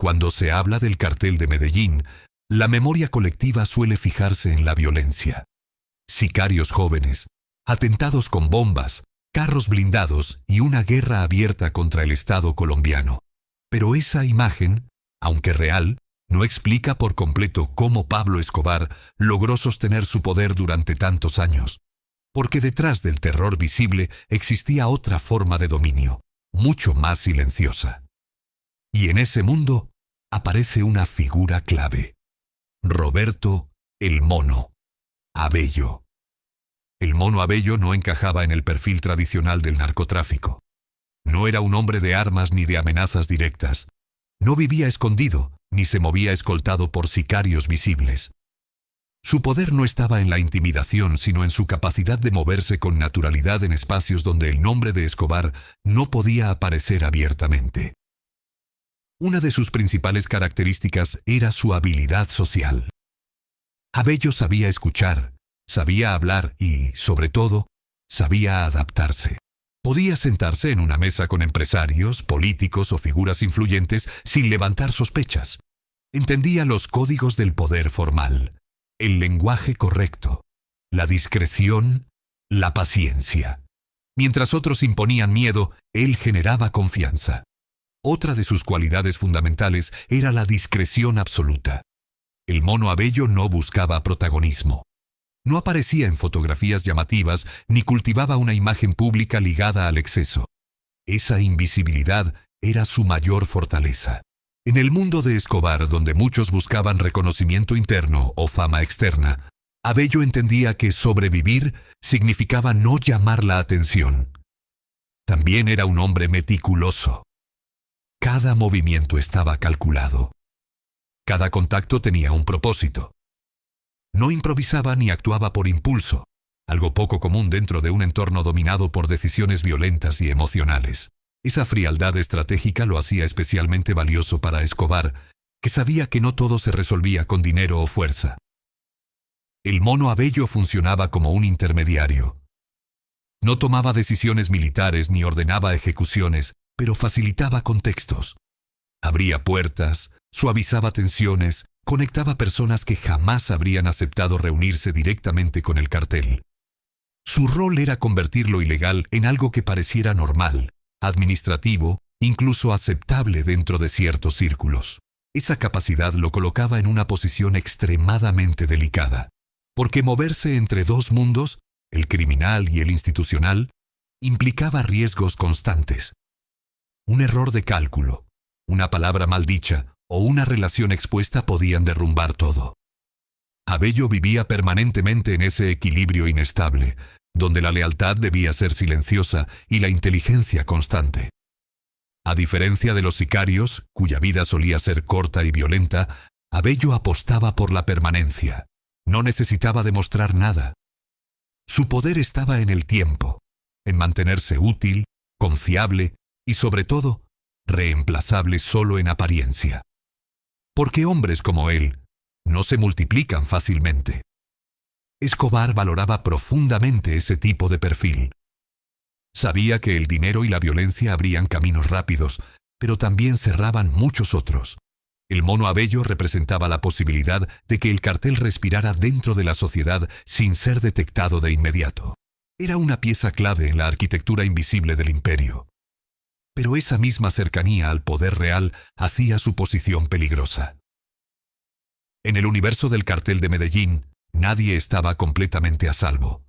Cuando se habla del cartel de Medellín, la memoria colectiva suele fijarse en la violencia. Sicarios jóvenes, atentados con bombas, carros blindados y una guerra abierta contra el Estado colombiano. Pero esa imagen, aunque real, no explica por completo cómo Pablo Escobar logró sostener su poder durante tantos años. Porque detrás del terror visible existía otra forma de dominio, mucho más silenciosa. Y en ese mundo aparece una figura clave: Roberto el Mono Abello. El Mono Abello no encajaba en el perfil tradicional del narcotráfico. No era un hombre de armas ni de amenazas directas. No vivía escondido, ni se movía escoltado por sicarios visibles. Su poder no estaba en la intimidación, sino en su capacidad de moverse con naturalidad en espacios donde el nombre de Escobar no podía aparecer abiertamente. Una de sus principales características era su habilidad social. Abello sabía escuchar, sabía hablar y, sobre todo, sabía adaptarse. Podía sentarse en una mesa con empresarios, políticos o figuras influyentes sin levantar sospechas. Entendía los códigos del poder formal, el lenguaje correcto, la discreción, la paciencia. Mientras otros imponían miedo, él generaba confianza. Otra de sus cualidades fundamentales era la discreción absoluta. El Mono Abello no buscaba protagonismo. No aparecía en fotografías llamativas ni cultivaba una imagen pública ligada al exceso. Esa invisibilidad era su mayor fortaleza. En el mundo de Escobar, donde muchos buscaban reconocimiento interno o fama externa, Abello entendía que sobrevivir significaba no llamar la atención. También era un hombre meticuloso. Cada movimiento estaba calculado. Cada contacto tenía un propósito. No improvisaba ni actuaba por impulso, algo poco común dentro de un entorno dominado por decisiones violentas y emocionales. Esa frialdad estratégica lo hacía especialmente valioso para Escobar, que sabía que no todo se resolvía con dinero o fuerza. El Mono Abello funcionaba como un intermediario. No tomaba decisiones militares ni ordenaba ejecuciones, pero facilitaba contextos. Abría puertas, suavizaba tensiones, conectaba personas que jamás habrían aceptado reunirse directamente con el cartel. Su rol era convertir lo ilegal en algo que pareciera normal, administrativo, incluso aceptable dentro de ciertos círculos. Esa capacidad lo colocaba en una posición extremadamente delicada, porque moverse entre dos mundos, el criminal y el institucional, implicaba riesgos constantes. Un error de cálculo, una palabra mal dicha o una relación expuesta podían derrumbar todo. Abello vivía permanentemente en ese equilibrio inestable, donde la lealtad debía ser silenciosa y la inteligencia constante. A diferencia de los sicarios, cuya vida solía ser corta y violenta, Abello apostaba por la permanencia. No necesitaba demostrar nada. Su poder estaba en el tiempo, en mantenerse útil, confiable y, sobre todo, reemplazable solo en apariencia. Porque hombres como él no se multiplican fácilmente. Escobar valoraba profundamente ese tipo de perfil. Sabía que el dinero y la violencia abrían caminos rápidos, pero también cerraban muchos otros. El Mono Abello representaba la posibilidad de que el cartel respirara dentro de la sociedad sin ser detectado de inmediato. Era una pieza clave en la arquitectura invisible del imperio. Pero esa misma cercanía al poder real hacía su posición peligrosa. En el universo del cartel de Medellín, nadie estaba completamente a salvo.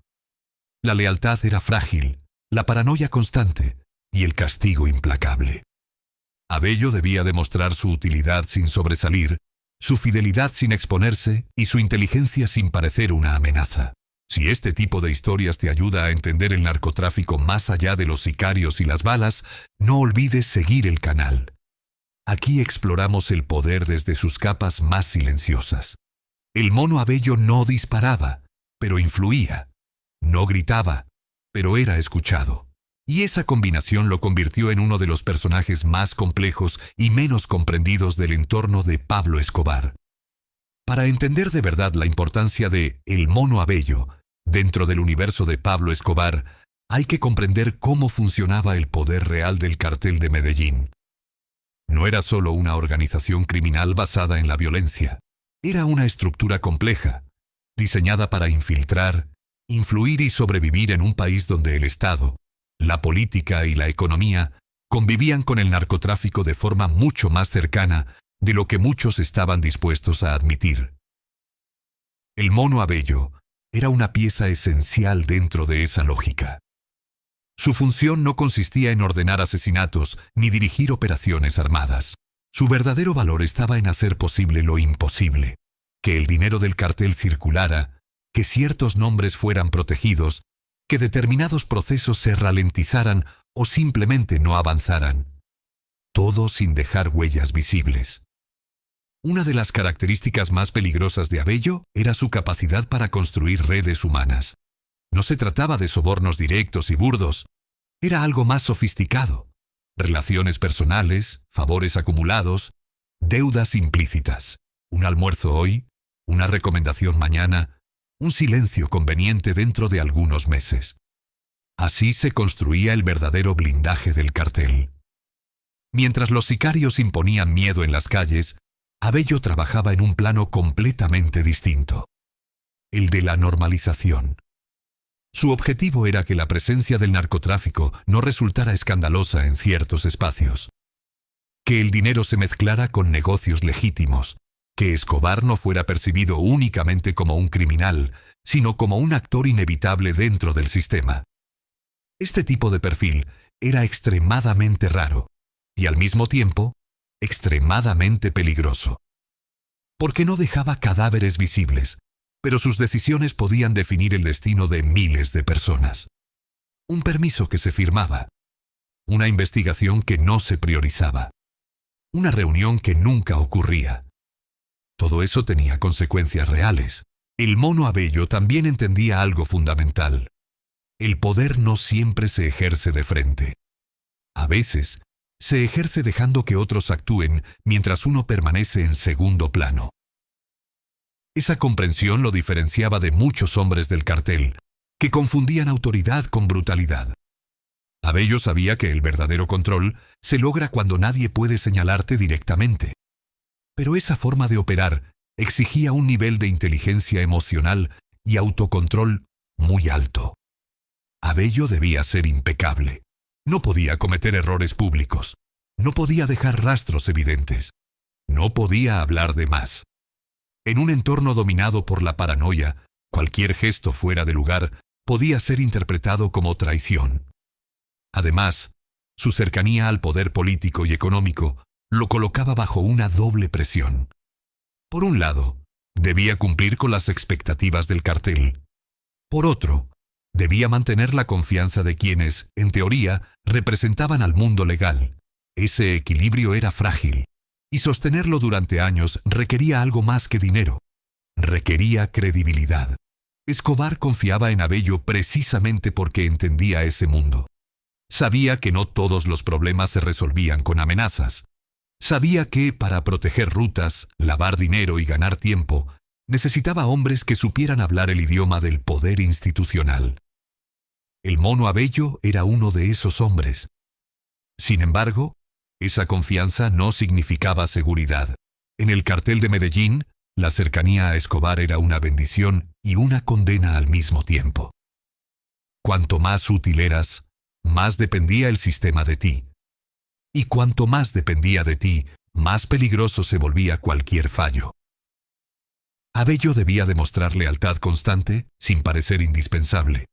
La lealtad era frágil, la paranoia constante y el castigo implacable. Abello debía demostrar su utilidad sin sobresalir, su fidelidad sin exponerse y su inteligencia sin parecer una amenaza. Si este tipo de historias te ayuda a entender el narcotráfico más allá de los sicarios y las balas, no olvides seguir el canal. Aquí exploramos el poder desde sus capas más silenciosas. El Mono Abello no disparaba, pero influía. No gritaba, pero era escuchado. Y esa combinación lo convirtió en uno de los personajes más complejos y menos comprendidos del entorno de Pablo Escobar. Para entender de verdad la importancia de El Mono Abello dentro del universo de Pablo Escobar, hay que comprender cómo funcionaba el poder real del cartel de Medellín. no era solo una organización criminal basada en la violencia. Era una estructura compleja, diseñada para infiltrar, influir y sobrevivir en un país donde el Estado, la política y la economía convivían con el narcotráfico de forma mucho más cercana de lo que muchos estaban dispuestos a admitir. El Mono Abello era una pieza esencial dentro de esa lógica. Su función no consistía en ordenar asesinatos ni dirigir operaciones armadas. Su verdadero valor estaba en hacer posible lo imposible, que el dinero del cartel circulara, que ciertos nombres fueran protegidos, que determinados procesos se ralentizaran o simplemente no avanzaran. Todo sin dejar huellas visibles. Una de las características más peligrosas de Abello era su capacidad para construir redes humanas. No se trataba de sobornos directos y burdos. Era algo más sofisticado. Relaciones personales, favores acumulados, deudas implícitas. Un almuerzo hoy, una recomendación mañana, un silencio conveniente dentro de algunos meses. Así se construía el verdadero blindaje del cartel. Mientras los sicarios imponían miedo en las calles, Abello trabajaba en un plano completamente distinto, el de la normalización. Su objetivo era que la presencia del narcotráfico no resultara escandalosa en ciertos espacios, que el dinero se mezclara con negocios legítimos, que Escobar no fuera percibido únicamente como un criminal, sino como un actor inevitable dentro del sistema. Este tipo de perfil era extremadamente raro y al mismo tiempo extremadamente peligroso, porque no dejaba cadáveres visibles, pero sus decisiones podían definir el destino de miles de personas. Un permiso que se firmaba, una investigación que no se priorizaba, una reunión que nunca ocurría. Todo eso tenía consecuencias reales. El Mono Abello también entendía algo fundamental. El poder no siempre se ejerce de frente. A veces, se ejerce dejando que otros actúen mientras uno permanece en segundo plano. Esa comprensión lo diferenciaba de muchos hombres del cartel, que confundían autoridad con brutalidad. Abello sabía que el verdadero control se logra cuando nadie puede señalarte directamente. Pero esa forma de operar exigía un nivel de inteligencia emocional y autocontrol muy alto. Abello debía ser impecable. No podía cometer errores públicos. No podía dejar rastros evidentes. No podía hablar de más. En un entorno dominado por la paranoia, cualquier gesto fuera de lugar podía ser interpretado como traición. Además, su cercanía al poder político y económico lo colocaba bajo una doble presión. Por un lado, debía cumplir con las expectativas del cartel. Por otro, debía mantener la confianza de quienes, en teoría, representaban al mundo legal. Ese equilibrio era frágil, y sostenerlo durante años requería algo más que dinero. Requería credibilidad. Escobar confiaba en Abello precisamente porque entendía ese mundo. Sabía que no todos los problemas se resolvían con amenazas. Sabía que, para proteger rutas, lavar dinero y ganar tiempo, necesitaba hombres que supieran hablar el idioma del poder institucional. El Mono Abello era uno de esos hombres. Sin embargo, esa confianza no significaba seguridad. En el cartel de Medellín, la cercanía a Escobar era una bendición y una condena al mismo tiempo. Cuanto más útil eras, más dependía el sistema de ti. Y cuanto más dependía de ti, más peligroso se volvía cualquier fallo. Abello debía demostrar lealtad constante sin parecer indispensable.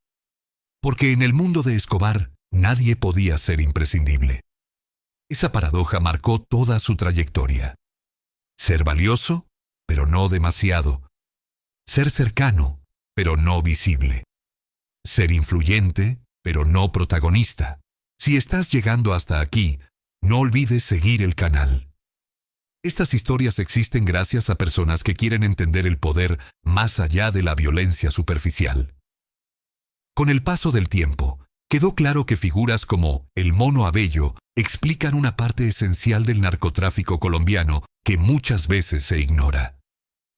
Porque en el mundo de Escobar nadie podía ser imprescindible. Esa paradoja marcó toda su trayectoria. Ser valioso, pero no demasiado. Ser cercano, pero no visible. Ser influyente, pero no protagonista. Si estás llegando hasta aquí, no olvides seguir el canal. Estas historias existen gracias a personas que quieren entender el poder más allá de la violencia superficial. Con el paso del tiempo, quedó claro que figuras como el Mono Abello explican una parte esencial del narcotráfico colombiano que muchas veces se ignora.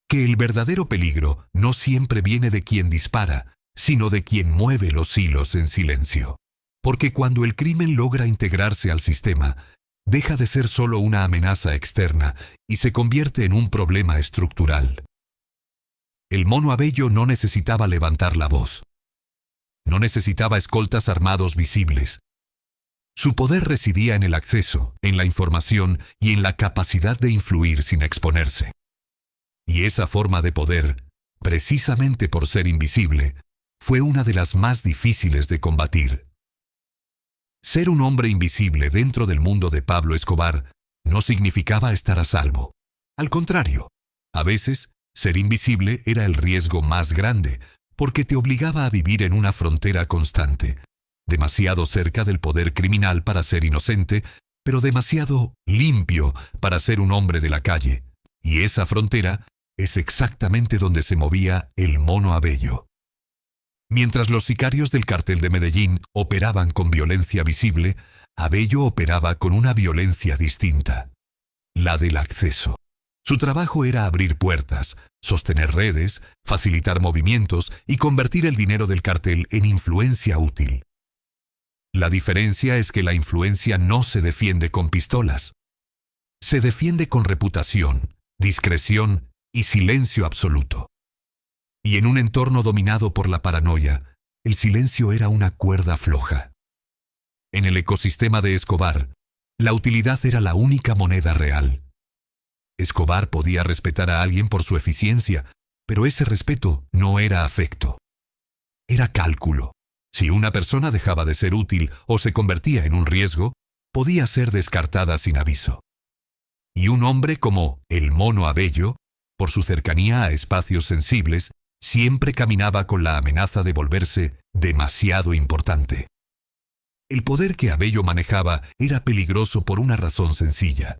Que el verdadero peligro no siempre viene de quien dispara, sino de quien mueve los hilos en silencio. Porque cuando el crimen logra integrarse al sistema, deja de ser solo una amenaza externa y se convierte en un problema estructural. El Mono Abello no necesitaba levantar la voz. No necesitaba escoltas armados visibles. Su poder residía en el acceso, en la información y en la capacidad de influir sin exponerse. Y esa forma de poder, precisamente por ser invisible, fue una de las más difíciles de combatir. Ser un hombre invisible dentro del mundo de Pablo Escobar no significaba estar a salvo. Al contrario, a veces, ser invisible era el riesgo más grande, porque te obligaba a vivir en una frontera constante, demasiado cerca del poder criminal para ser inocente, pero demasiado limpio para ser un hombre de la calle. Y esa frontera es exactamente donde se movía el Mono Abello. Mientras los sicarios del cartel de Medellín operaban con violencia visible, Abello operaba con una violencia distinta, la del acceso. Su trabajo era abrir puertas, sostener redes, facilitar movimientos y convertir el dinero del cartel en influencia útil. La diferencia es que la influencia no se defiende con pistolas. Se defiende con reputación, discreción y silencio absoluto. Y en un entorno dominado por la paranoia, el silencio era una cuerda floja. En el ecosistema de Escobar, la utilidad era la única moneda real. Escobar podía respetar a alguien por su eficiencia, pero ese respeto no era afecto. Era cálculo. Si una persona dejaba de ser útil o se convertía en un riesgo, podía ser descartada sin aviso. Y un hombre como el Mono Abello, por su cercanía a espacios sensibles, siempre caminaba con la amenaza de volverse demasiado importante. El poder que Abello manejaba era peligroso por una razón sencilla.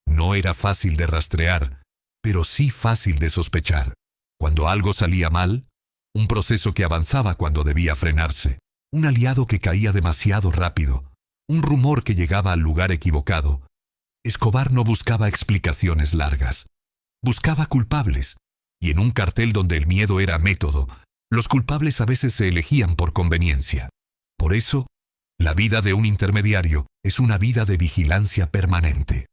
No era fácil de rastrear, pero sí fácil de sospechar. Cuando algo salía mal, un proceso que avanzaba cuando debía frenarse, un aliado que caía demasiado rápido, un rumor que llegaba al lugar equivocado. Escobar no buscaba explicaciones largas. Buscaba culpables, y en un cartel donde el miedo era método, los culpables a veces se elegían por conveniencia. Por eso, la vida de un intermediario es una vida de vigilancia permanente.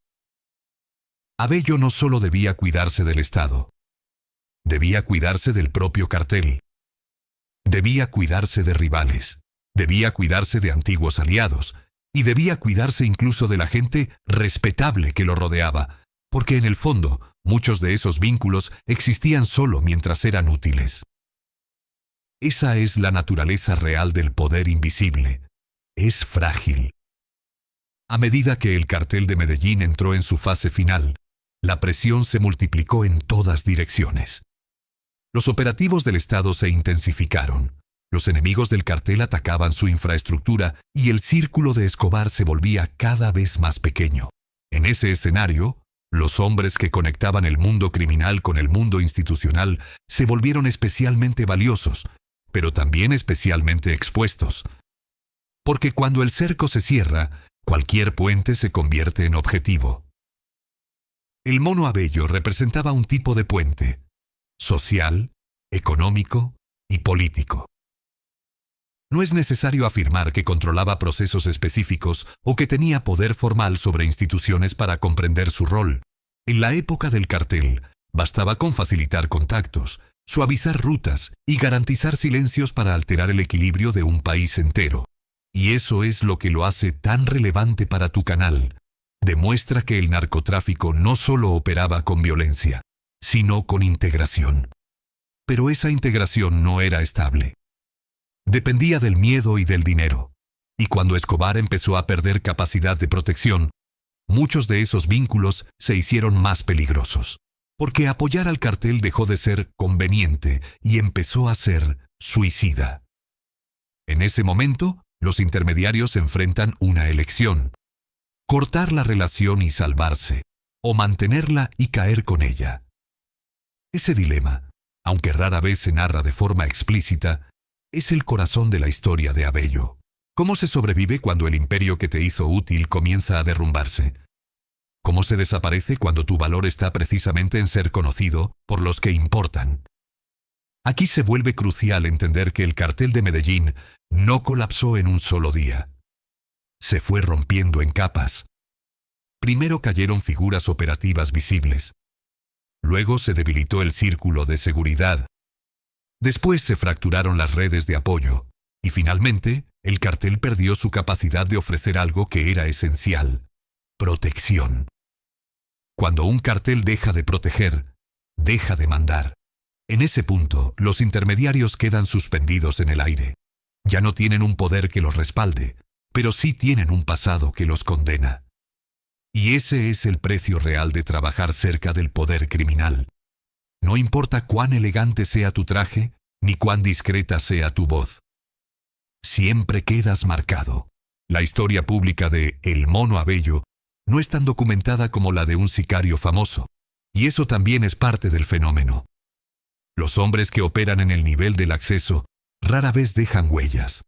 Abello no solo debía cuidarse del Estado, debía cuidarse del propio cartel, debía cuidarse de rivales, debía cuidarse de antiguos aliados, y debía cuidarse incluso de la gente respetable que lo rodeaba, porque en el fondo, muchos de esos vínculos existían solo mientras eran útiles. Esa es la naturaleza real del poder invisible. Es frágil. A medida que el cartel de Medellín entró en su fase final, la presión se multiplicó en todas direcciones. Los operativos del Estado se intensificaron. Los enemigos del cartel atacaban su infraestructura y el círculo de Escobar se volvía cada vez más pequeño. En ese escenario, los hombres que conectaban el mundo criminal con el mundo institucional se volvieron especialmente valiosos, pero también especialmente expuestos. Porque cuando el cerco se cierra, cualquier puente se convierte en objetivo. El Mono Abello representaba un tipo de puente, social, económico y político. No es necesario afirmar que controlaba procesos específicos o que tenía poder formal sobre instituciones para comprender su rol. En la época del cartel, bastaba con facilitar contactos, suavizar rutas y garantizar silencios para alterar el equilibrio de un país entero. Y eso es lo que lo hace tan relevante para tu canal. Demuestra que el narcotráfico no solo operaba con violencia, sino con integración. Pero esa integración no era estable. Dependía del miedo y del dinero. Y cuando Escobar empezó a perder capacidad de protección, muchos de esos vínculos se hicieron más peligrosos. Porque apoyar al cartel dejó de ser conveniente y empezó a ser suicida. En ese momento, los intermediarios enfrentan una elección: cortar la relación y salvarse, o mantenerla y caer con ella. Ese dilema, aunque rara vez se narra de forma explícita, es el corazón de la historia de Abello. ¿Cómo se sobrevive cuando el imperio que te hizo útil comienza a derrumbarse? ¿Cómo se desaparece cuando tu valor está precisamente en ser conocido por los que importan? Aquí se vuelve crucial entender que el cartel de Medellín no colapsó en un solo día. Se fue rompiendo en capas. Primero cayeron figuras operativas visibles. Luego se debilitó el círculo de seguridad. Después se fracturaron las redes de apoyo. Y finalmente, el cartel perdió su capacidad de ofrecer algo que era esencial: protección. Cuando un cartel deja de proteger, deja de mandar. En ese punto, los intermediarios quedan suspendidos en el aire. Ya no tienen un poder que los respalde, pero sí tienen un pasado que los condena. Y ese es el precio real de trabajar cerca del poder criminal. No importa cuán elegante sea tu traje, ni cuán discreta sea tu voz. Siempre quedas marcado. La historia pública de El Mono Abello no es tan documentada como la de un sicario famoso, y eso también es parte del fenómeno. Los hombres que operan en el nivel del acceso rara vez dejan huellas.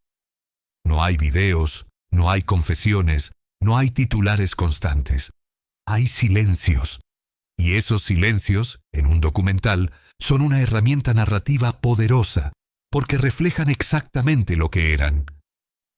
No hay videos, no hay confesiones, no hay titulares constantes. Hay silencios. Y esos silencios, en un documental, son una herramienta narrativa poderosa, porque reflejan exactamente lo que eran.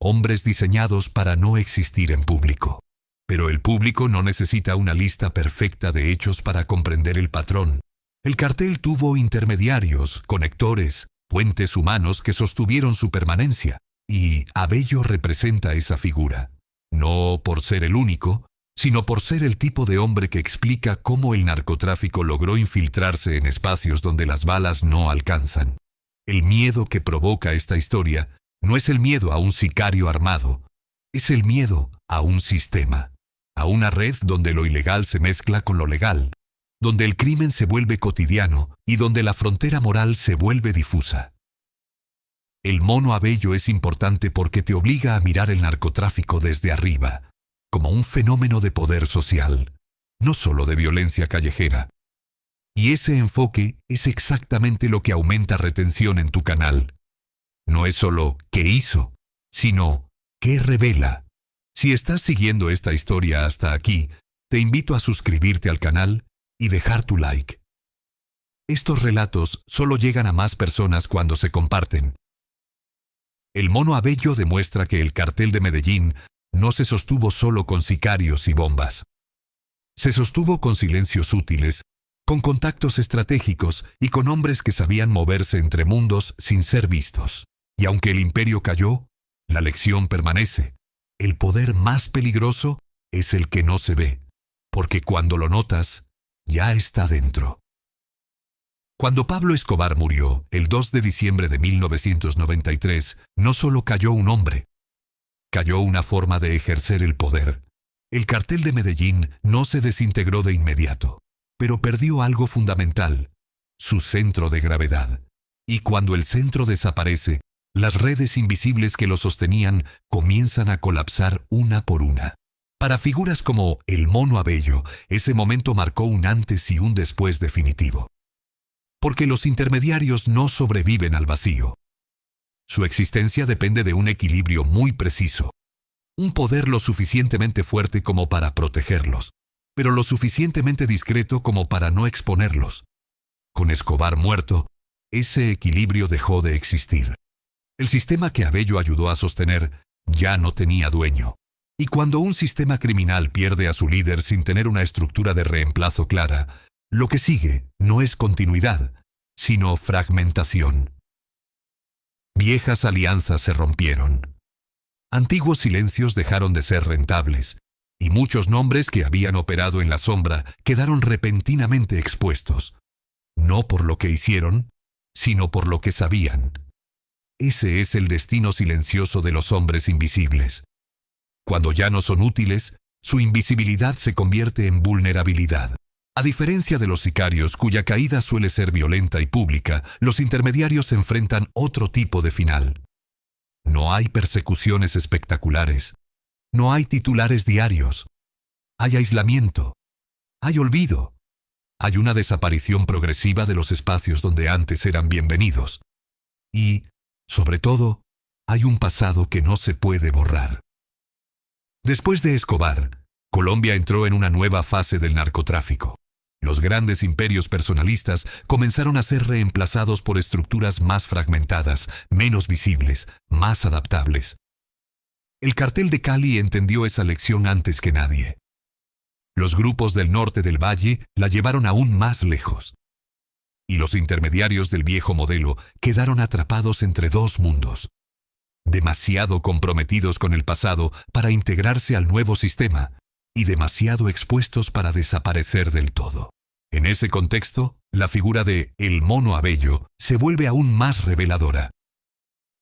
Hombres diseñados para no existir en público. Pero el público no necesita una lista perfecta de hechos para comprender el patrón. El cartel tuvo intermediarios, conectores, puentes humanos que sostuvieron su permanencia, y Abello representa esa figura. No por ser el único, sino por ser el tipo de hombre que explica cómo el narcotráfico logró infiltrarse en espacios donde las balas no alcanzan. El miedo que provoca esta historia no es el miedo a un sicario armado, es el miedo a un sistema, a una red donde lo ilegal se mezcla con lo legal, donde el crimen se vuelve cotidiano y donde la frontera moral se vuelve difusa. El Mono Abello es importante porque te obliga a mirar el narcotráfico desde arriba, como un fenómeno de poder social, no solo de violencia callejera. Y ese enfoque es exactamente lo que aumenta retención en tu canal. No es solo qué hizo, sino qué revela. Si estás siguiendo esta historia hasta aquí, te invito a suscribirte al canal y dejar tu like. Estos relatos solo llegan a más personas cuando se comparten. El Mono Abello demuestra que el cartel de Medellín no se sostuvo solo con sicarios y bombas. Se sostuvo con silencios útiles, con contactos estratégicos y con hombres que sabían moverse entre mundos sin ser vistos. Y aunque el imperio cayó, la lección permanece. El poder más peligroso es el que no se ve, porque cuando lo notas, ya está dentro. Cuando Pablo Escobar murió, el 2 de diciembre de 1993, no solo cayó un hombre, cayó una forma de ejercer el poder. El cartel de Medellín no se desintegró de inmediato, pero perdió algo fundamental, su centro de gravedad. Y cuando el centro desaparece, las redes invisibles que lo sostenían comienzan a colapsar una por una. Para figuras como el Mono Abello, ese momento marcó un antes y un después definitivo. Porque los intermediarios no sobreviven al vacío. Su existencia depende de un equilibrio muy preciso. Un poder lo suficientemente fuerte como para protegerlos, pero lo suficientemente discreto como para no exponerlos. Con Escobar muerto, ese equilibrio dejó de existir. El sistema que Abello ayudó a sostener ya no tenía dueño. Y cuando un sistema criminal pierde a su líder sin tener una estructura de reemplazo clara, lo que sigue no es continuidad, sino fragmentación. Viejas alianzas se rompieron. Antiguos silencios dejaron de ser rentables, y muchos nombres que habían operado en la sombra quedaron repentinamente expuestos, no por lo que hicieron, sino por lo que sabían. Ese es el destino silencioso de los hombres invisibles. Cuando ya no son útiles, su invisibilidad se convierte en vulnerabilidad. A diferencia de los sicarios, cuya caída suele ser violenta y pública, los intermediarios enfrentan otro tipo de final. No hay persecuciones espectaculares. No hay titulares diarios. Hay aislamiento. Hay olvido. Hay una desaparición progresiva de los espacios donde antes eran bienvenidos. Y, sobre todo, hay un pasado que no se puede borrar. Después de Escobar, Colombia entró en una nueva fase del narcotráfico. Los grandes imperios personalistas comenzaron a ser reemplazados por estructuras más fragmentadas, menos visibles, más adaptables. El cartel de Cali entendió esa lección antes que nadie. Los grupos del norte del valle la llevaron aún más lejos. Y los intermediarios del viejo modelo quedaron atrapados entre dos mundos, demasiado comprometidos con el pasado para integrarse al nuevo sistema y demasiado expuestos para desaparecer del todo. En ese contexto, la figura de El Mono Abello se vuelve aún más reveladora,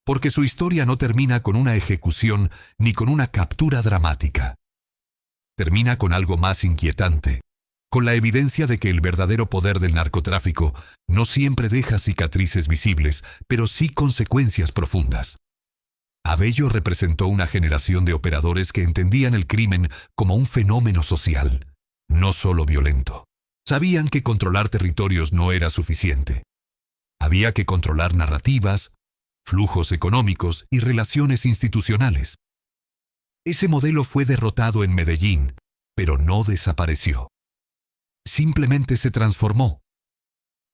porque su historia no termina con una ejecución ni con una captura dramática. Termina con algo más inquietante, con la evidencia de que el verdadero poder del narcotráfico no siempre deja cicatrices visibles, pero sí consecuencias profundas. Abello representó una generación de operadores que entendían el crimen como un fenómeno social, no solo violento. Sabían que controlar territorios no era suficiente. Había que controlar narrativas, flujos económicos y relaciones institucionales. Ese modelo fue derrotado en Medellín, pero no desapareció. Simplemente se transformó.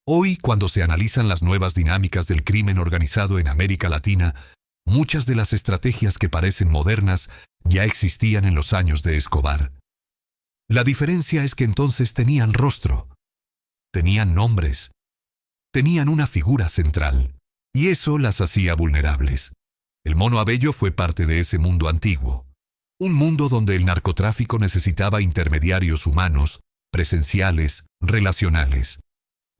Hoy, cuando se analizan las nuevas dinámicas del crimen organizado en América Latina, muchas de las estrategias que parecen modernas ya existían en los años de Escobar. La diferencia es que entonces tenían rostro, tenían nombres, tenían una figura central, y eso las hacía vulnerables. El Mono Abello fue parte de ese mundo antiguo, un mundo donde el narcotráfico necesitaba intermediarios humanos, presenciales, relacionales.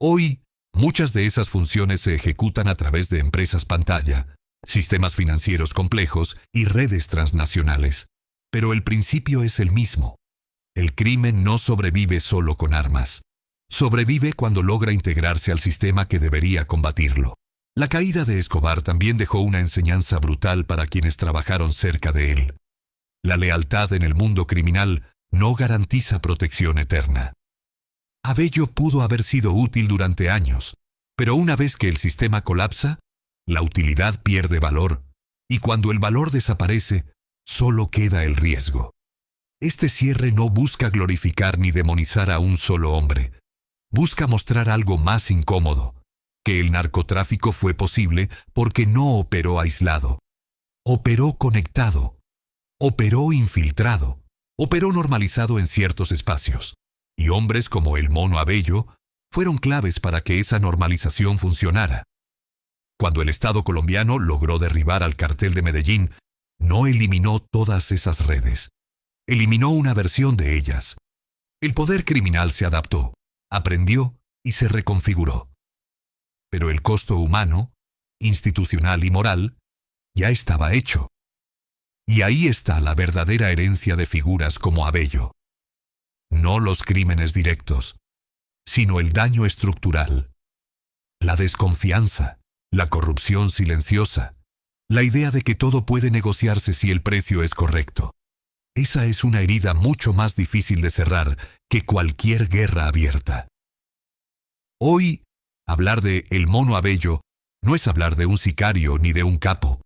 Hoy, muchas de esas funciones se ejecutan a través de empresas pantalla, sistemas financieros complejos y redes transnacionales. Pero el principio es el mismo. El crimen no sobrevive solo con armas. Sobrevive cuando logra integrarse al sistema que debería combatirlo. La caída de Escobar también dejó una enseñanza brutal para quienes trabajaron cerca de él. La lealtad en el mundo criminal no garantiza protección eterna. Abello pudo haber sido útil durante años, pero una vez que el sistema colapsa, la utilidad pierde valor, y cuando el valor desaparece, solo queda el riesgo. Este cierre no busca glorificar ni demonizar a un solo hombre. Busca mostrar algo más incómodo, que el narcotráfico fue posible porque no operó aislado. Operó conectado. Operó infiltrado. Operó normalizado en ciertos espacios. Y hombres como el Mono Abello fueron claves para que esa normalización funcionara. Cuando el Estado colombiano logró derribar al cartel de Medellín, no eliminó todas esas redes. Eliminó una versión de ellas. El poder criminal se adaptó, aprendió y se reconfiguró. Pero el costo humano, institucional y moral, ya estaba hecho. Y ahí está la verdadera herencia de figuras como Abello. No los crímenes directos, sino el daño estructural, la desconfianza, la corrupción silenciosa, la idea de que todo puede negociarse si el precio es correcto. Esa es una herida mucho más difícil de cerrar que cualquier guerra abierta. Hoy, hablar de El Mono Abello no es hablar de un sicario ni de un capo.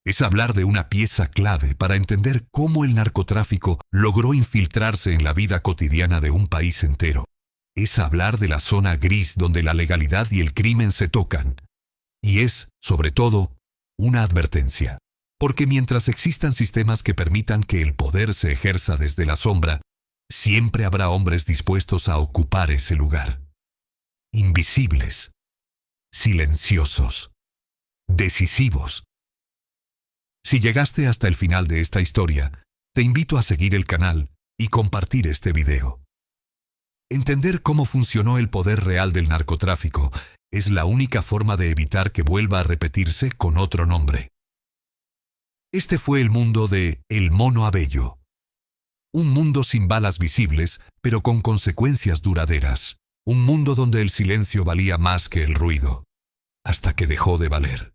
Es hablar de una pieza clave para entender cómo el narcotráfico logró infiltrarse en la vida cotidiana de un país entero. Es hablar de la zona gris donde la legalidad y el crimen se tocan. Y es, sobre todo, una advertencia. Porque mientras existan sistemas que permitan que el poder se ejerza desde la sombra, siempre habrá hombres dispuestos a ocupar ese lugar. Invisibles, silenciosos, decisivos. Si llegaste hasta el final de esta historia, te invito a seguir el canal y compartir este video. Entender cómo funcionó el poder real del narcotráfico es la única forma de evitar que vuelva a repetirse con otro nombre. Este fue el mundo de El Mono Abello. Un mundo sin balas visibles, pero con consecuencias duraderas. Un mundo donde el silencio valía más que el ruido, hasta que dejó de valer.